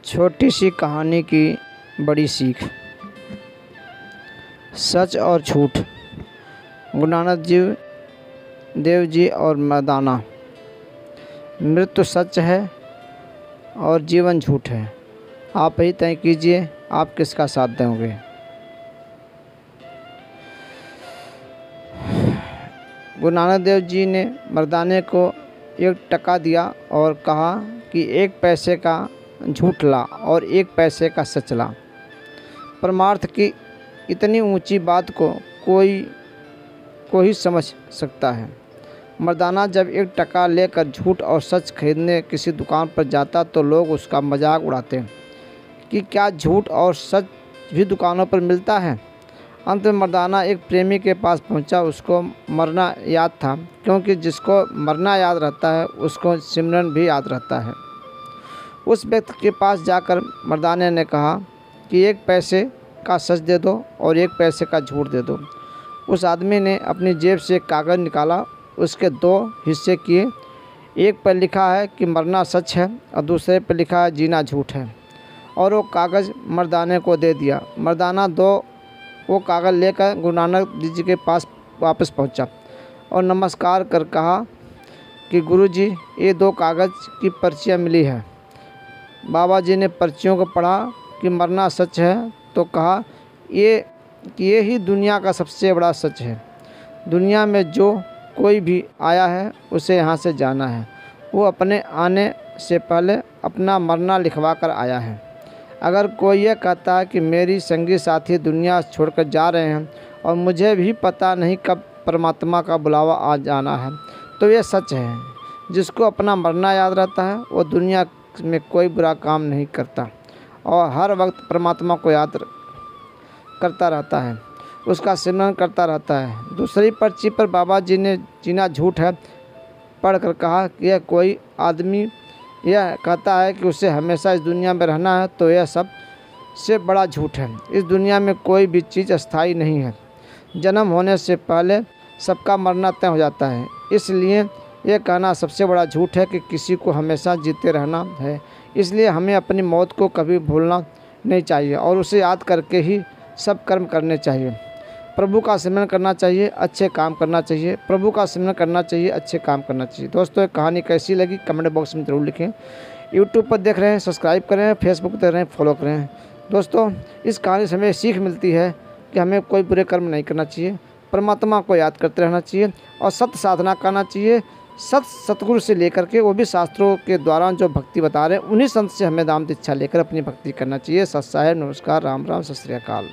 छोटी सी कहानी की बड़ी सीख। सच और झूठ। गुरु नानक देव जी और मर्दाना। मृत्यु सच है और जीवन झूठ है। आप ही तय कीजिए आप किसका साथ दोगे। गुरु नानक देव जी ने मर्दाने को 1 टका दिया और कहा कि 1 पैसे का झूठ ला और 1 पैसे का सच ला। परमार्थ की इतनी ऊंची बात को कोई समझ सकता है। मर्दाना जब 1 टका लेकर झूठ और सच खरीदने किसी दुकान पर जाता तो लोग उसका मजाक उड़ाते कि क्या झूठ और सच भी दुकानों पर मिलता है। अंत में मर्दाना एक प्रेमी के पास पहुंचा। उसको मरना याद था, क्योंकि जिसको मरना याद रहता है उसको सिमरन भी याद रहता है। उस व्यक्ति के पास जाकर मर्दाने ने कहा कि 1 पैसे का सच दे दो और 1 पैसे का झूठ दे दो। उस आदमी ने अपनी जेब से एक कागज़ निकाला, उसके 2 हिस्से किए। एक पर लिखा है कि मरना सच है और दूसरे पर लिखा है जीना झूठ है, और वो कागज़ मर्दाने को दे दिया। मर्दाना वो कागज़ लेकर गुरु नानक जी के पास वापस पहुंचा और नमस्कार कर कहा कि गुरुजी, ये 2 कागज़ की पर्चियाँ मिली है। बाबा जी ने पर्चियों को पढ़ा कि मरना सच है तो कहा ये ही दुनिया का सबसे बड़ा सच है। दुनिया में जो कोई भी आया है उसे यहाँ से जाना है। वो अपने आने से पहले अपना मरना लिखवा कर आया है। अगर कोई ये कहता है कि मेरी संगी साथी दुनिया छोड़कर जा रहे हैं और मुझे भी पता नहीं कब परमात्मा का बुलावा आ जाना है, तो ये सच है। जिसको अपना मरना याद रहता है वो दुनिया में कोई बुरा काम नहीं करता और हर वक्त परमात्मा को याद करता रहता है, उसका सिमरन करता रहता है। दूसरी पर्ची पर बाबा जी ने जीना झूठ है पढ़कर कहा कि यह कोई आदमी यह कहता है कि उसे हमेशा इस दुनिया में रहना है, तो यह सबसे बड़ा झूठ है। इस दुनिया में कोई भी चीज़ अस्थायी नहीं है। जन्म होने से पहले सबका मरना तय हो जाता है। इसलिए यह कहना सबसे बड़ा झूठ है कि किसी को हमेशा जीते रहना है। इसलिए हमें अपनी मौत को कभी भूलना नहीं चाहिए और उसे याद करके ही सब कर्म करने चाहिए। प्रभु का सिमरन करना चाहिए, अच्छे काम करना चाहिए। प्रभु का सिमरन करना चाहिए, अच्छे काम करना चाहिए। दोस्तों, ये कहानी कैसी लगी कमेंट बॉक्स में ज़रूर लिखें। यूट्यूब पर देख रहे हैं सब्सक्राइब करें, फेसबुक पर देख रहे हैं फॉलो करें। दोस्तों, इस कहानी से हमें सीख मिलती है कि हमें कोई बुरे कर्म नहीं करना चाहिए, परमात्मा को याद करते रहना चाहिए और सत्य साधना करना चाहिए। सतगुरु से लेकर के, वो भी शास्त्रों के द्वारा जो भक्ति बता रहे हैं, उन्हीं संत से हमें दाम दीक्षा लेकर अपनी भक्ति करना चाहिए। सत साहेब, नमस्कार, राम राम, सत श्री अकाल।